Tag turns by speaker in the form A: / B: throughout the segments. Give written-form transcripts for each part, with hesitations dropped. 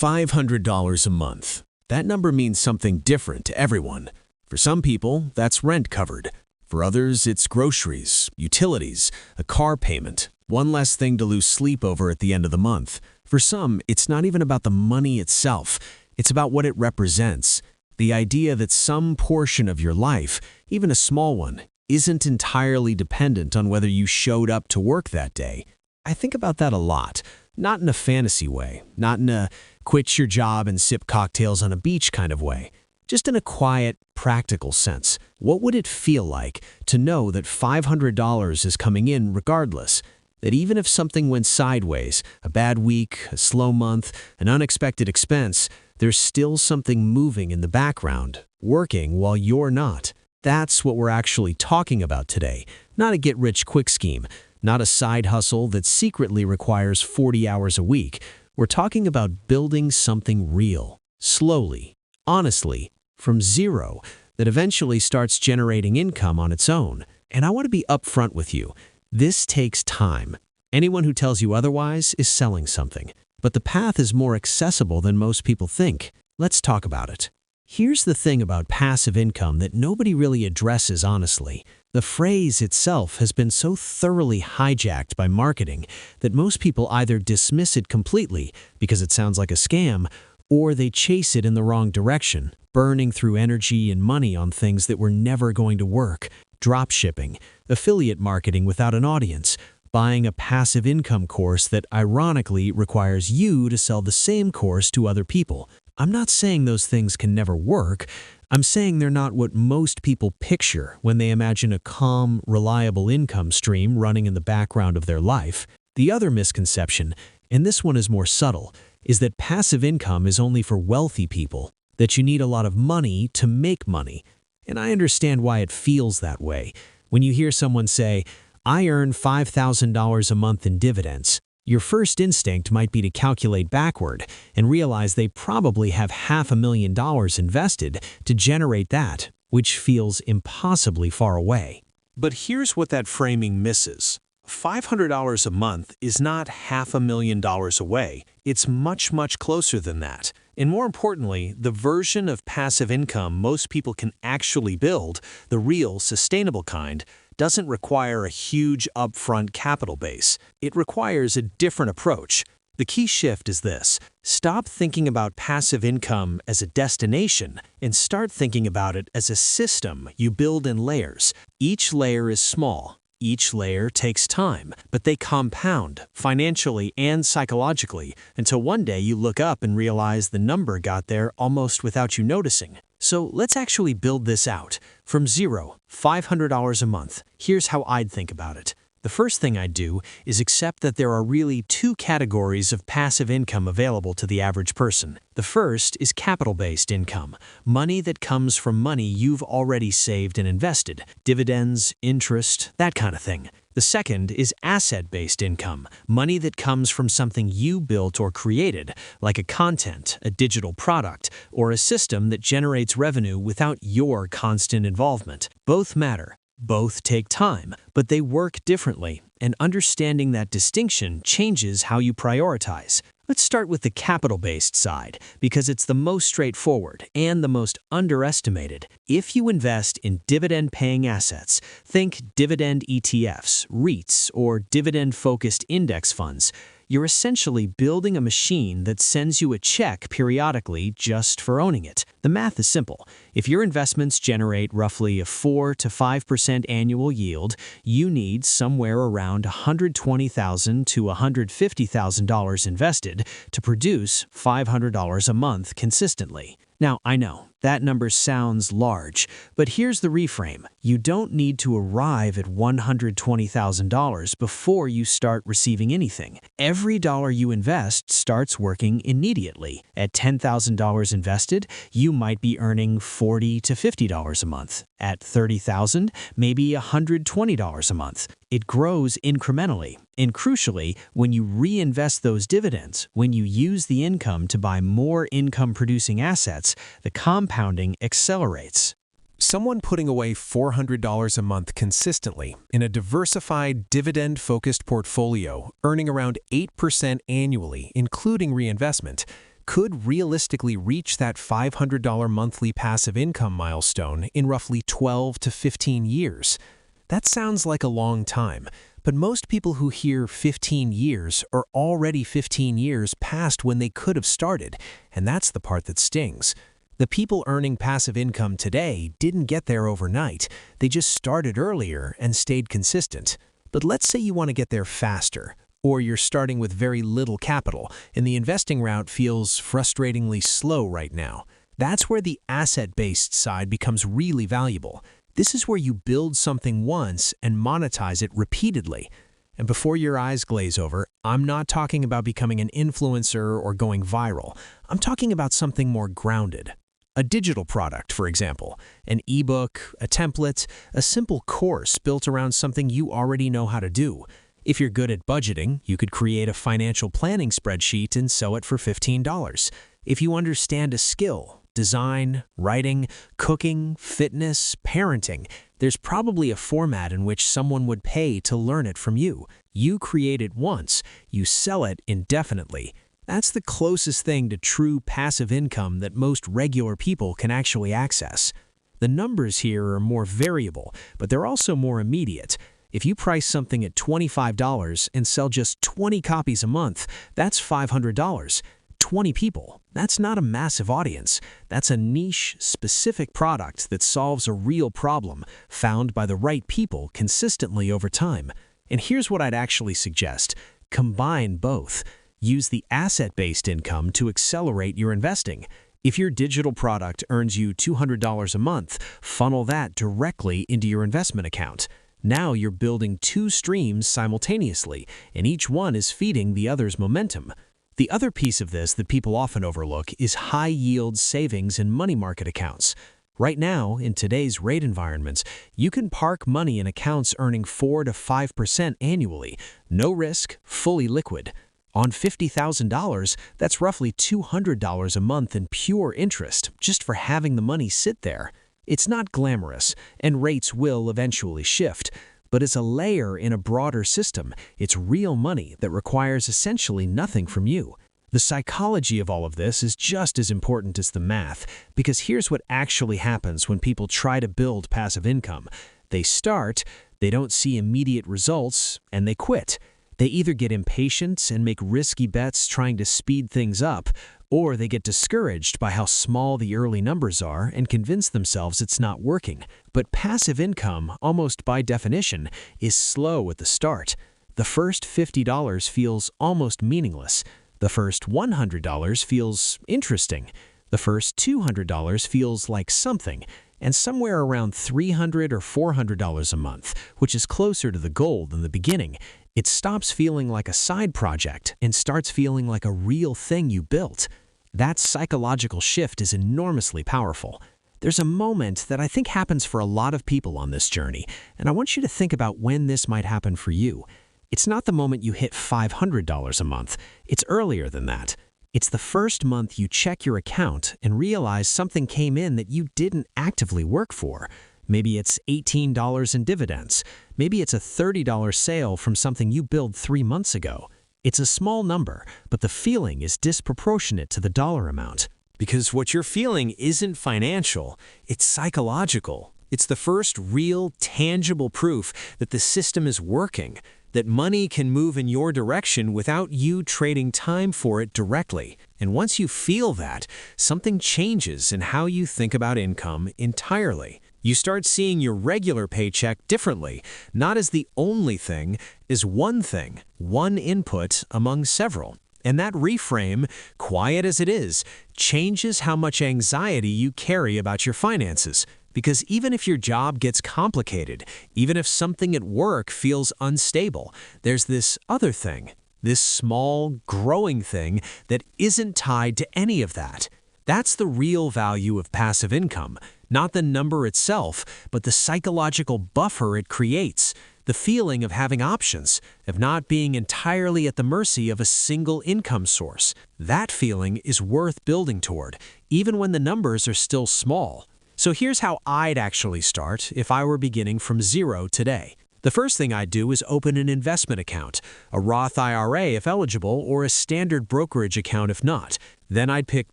A: $500 a month. That number means something different to everyone. For some people, that's rent covered. For others, it's groceries, utilities, a car payment, one less thing to lose sleep over at the end of the month. For some, it's not even about the money itself. It's about what it represents. The idea that some portion of your life, even a small one, isn't entirely dependent on whether you showed up to work that day. I think about that a lot. Not in a fantasy way, not in a quit your job and sip cocktails on a beach kind of way. Just in a quiet, practical sense. What would it feel like to know that $500 is coming in regardless? That even if something went sideways, a bad week, a slow month, an unexpected expense, there's still something moving in the background, working while you're not. That's what we're actually talking about today, not a get-rich-quick scheme. Not a side hustle that secretly requires 40 hours a week. We're talking about building something real, slowly, honestly, from zero, that eventually starts generating income on its own. And I want to be upfront with you. This takes time. Anyone who tells you otherwise is selling something. But the path is more accessible than most people think. Let's talk about it. Here's the thing about passive income that nobody really addresses honestly. The phrase itself has been so thoroughly hijacked by marketing that most people either dismiss it completely because it sounds like a scam, or they chase it in the wrong direction, burning through energy and money on things that were never going to work. Dropshipping, affiliate marketing without an audience, buying a passive income course that ironically requires you to sell the same course to other people. I'm not saying those things can never work. I'm saying they're not what most people picture when they imagine a calm, reliable income stream running in the background of their life. The other misconception, and this one is more subtle, is that passive income is only for wealthy people, that you need a lot of money to make money. And I understand why it feels that way. When you hear someone say, "I earn $5,000 a month in dividends," your first instinct might be to calculate backward and realize they probably have $500,000 invested to generate that, which feels impossibly far away. But here's what that framing misses. $500 a month is not $500,000 away. It's much, much closer than that. And more importantly, the version of passive income most people can actually build, the real, sustainable kind, doesn't require a huge upfront capital base. It requires a different approach. The key shift is this: stop thinking about passive income as a destination and start thinking about it as a system you build in layers. Each layer is small. Each layer takes time, but they compound financially and psychologically until one day you look up and realize the number got there almost without you noticing. So let's actually build this out. From zero, $500 a month. Here's how I'd think about it. The first thing I'd do is accept that there are really two categories of passive income available to the average person. The first is capital-based income, money that comes from money you've already saved and invested, dividends, interest, that kind of thing. The second is asset-based income, money that comes from something you built or created, like a content, a digital product, or a system that generates revenue without your constant involvement. Both matter. Both take time, but they work differently, and understanding that distinction changes how you prioritize. Let's start with the capital-based side, because it's the most straightforward and the most underestimated. If you invest in dividend-paying assets, think dividend ETFs, REITs, or dividend-focused index funds, you're essentially building a machine that sends you a check periodically just for owning it. The math is simple. If your investments generate roughly a 4 to 5% annual yield, you need somewhere around $120,000 to $150,000 invested to produce $500 a month consistently. Now, I know, that number sounds large, but here's the reframe. You don't need to arrive at $120,000 before you start receiving anything. Every dollar you invest starts working immediately. At $10,000 invested, you might be earning $40 to $50 a month. At $30,000, maybe $120 a month. It grows incrementally. And crucially, when you reinvest those dividends, when you use the income to buy more income-producing assets, the compounding accelerates.
B: Someone putting away $400 a month consistently in a diversified, dividend-focused portfolio, earning around 8% annually, including reinvestment, could realistically reach that $500 monthly passive income milestone in roughly 12 to 15 years. That sounds like a long time, but most people who hear 15 years are already 15 years past when they could have started, and that's the part that stings. The people earning passive income today didn't get there overnight. They just started earlier and stayed consistent. But let's say you want to get there faster, or you're starting with very little capital, and the investing route feels frustratingly slow right now. That's where the asset-based side becomes really valuable. This is where you build something once and monetize it repeatedly. And before your eyes glaze over, I'm not talking about becoming an influencer or going viral. I'm talking about something more grounded. A digital product, for example, an ebook, a template, a simple course built around something you already know how to do. If you're good at budgeting, you could create a financial planning spreadsheet and sell it for $15. If you understand a skill, design, writing, cooking, fitness, parenting, there's probably a format in which someone would pay to learn it from you. You create it once, you sell it indefinitely. That's the closest thing to true passive income that most regular people can actually access. The numbers here are more variable, but they're also more immediate. If you price something at $25 and sell just 20 copies a month, that's $500. 20 people. That's not a massive audience. That's a niche, specific product that solves a real problem found by the right people consistently over time. And here's what I'd actually suggest. Combine both. Use the asset-based income to accelerate your investing. If your digital product earns you $200 a month, funnel that directly into your investment account. Now you're building two streams simultaneously, and each one is feeding the other's momentum. The other piece of this that people often overlook is high-yield savings and money market accounts. Right now, in today's rate environments, you can park money in accounts earning 4 to 5% annually, no risk, fully liquid. On $50,000, that's roughly $200 a month in pure interest just for having the money sit there. It's not glamorous, and rates will eventually shift, but it's a layer in a broader system. It's real money that requires essentially nothing from you. The psychology of all of this is just as important as the math, because here's what actually happens when people try to build passive income. They start, they don't see immediate results, and they quit. They either get impatient and make risky bets trying to speed things up, or they get discouraged by how small the early numbers are and convince themselves it's not working. But passive income, almost by definition, is slow at the start. The first $50 feels almost meaningless. The first $100 feels interesting. The first $200 feels like something. And somewhere around $300 or $400 a month, which is closer to the goal than the beginning, it stops feeling like a side project and starts feeling like a real thing you built. That psychological shift is enormously powerful. There's a moment that I think happens for a lot of people on this journey, and I want you to think about when this might happen for you. It's not the moment you hit $500 a month. It's earlier than that. It's the first month you check your account and realize something came in that you didn't actively work for. Maybe it's $18 in dividends. Maybe it's a $30 sale from something you billed 3 months ago. It's a small number, but the feeling is disproportionate to the dollar amount. Because what you're feeling isn't financial, it's psychological. It's the first real, tangible proof that the system is working, that money can move in your direction without you trading time for it directly. And once you feel that, something changes in how you think about income entirely. You start seeing your regular paycheck differently, not as the only thing, as one thing, one input among several. And that reframe, quiet as it is, changes how much anxiety you carry about your finances. Because even if your job gets complicated, even if something at work feels unstable, there's this other thing, this small, growing thing that isn't tied to any of that. That's the real value of passive income, not the number itself, but the psychological buffer it creates, the feeling of having options, of not being entirely at the mercy of a single income source. That feeling is worth building toward, even when the numbers are still small. So here's how I'd actually start if I were beginning from zero today.
A: The first thing I'd do is open an investment account, a Roth IRA if eligible, or a standard brokerage account if not. Then I'd pick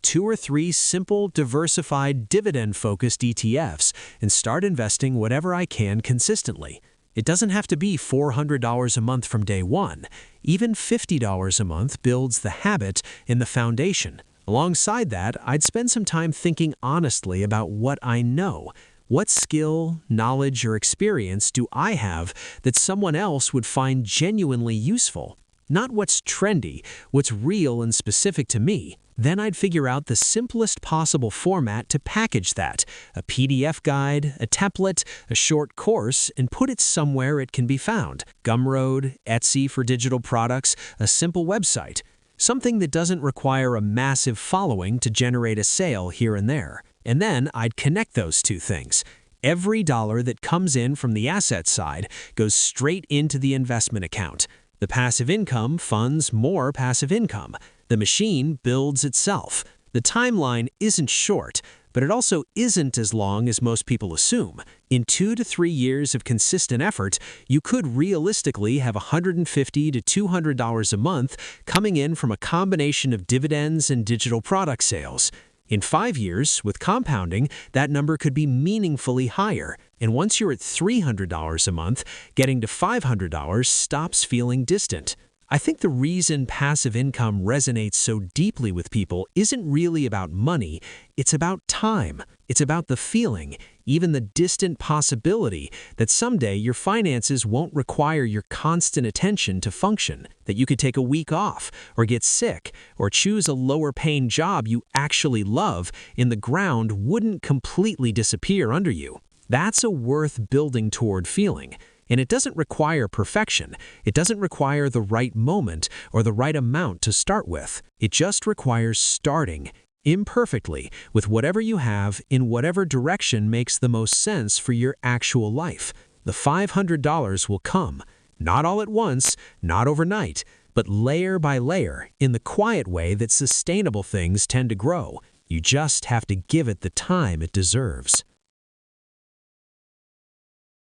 A: 2 or 3 simple, diversified, dividend-focused ETFs and start investing whatever I can consistently. It doesn't have to be $400 a month from day one. Even $50 a month builds the habit and the foundation. Alongside that, I'd spend some time thinking honestly about what I know. What skill, knowledge, or experience do I have that someone else would find genuinely useful? Not what's trendy, what's real and specific to me. Then I'd figure out the simplest possible format to package that, a PDF guide, a template, a short course, and put it somewhere it can be found. Gumroad, Etsy for digital products, a simple website. Something that doesn't require a massive following to generate a sale here and there. And then I'd connect those two things. Every dollar that comes in from the asset side goes straight into the investment account. The passive income funds more passive income. The machine builds itself. The timeline isn't short, but it also isn't as long as most people assume. In 2 to 3 years of consistent effort, you could realistically have $150 to $200 a month coming in from a combination of dividends and digital product sales. In 5 years, with compounding, that number could be meaningfully higher. And once you're at $300 a month, getting to $500 stops feeling distant. I think the reason passive income resonates so deeply with people isn't really about money, it's about time. It's about the feeling, even the distant possibility, that someday your finances won't require your constant attention to function, that you could take a week off, or get sick, or choose a lower-paying job you actually love, and the ground wouldn't completely disappear under you. That's a worth building toward feeling. And it doesn't require perfection. It doesn't require the right moment or the right amount to start with. It just requires starting, imperfectly, with whatever you have in whatever direction makes the most sense for your actual life. The $500 will come, not all at once, not overnight, but layer by layer, in the quiet way that sustainable things tend to grow. You just have to give it the time it deserves.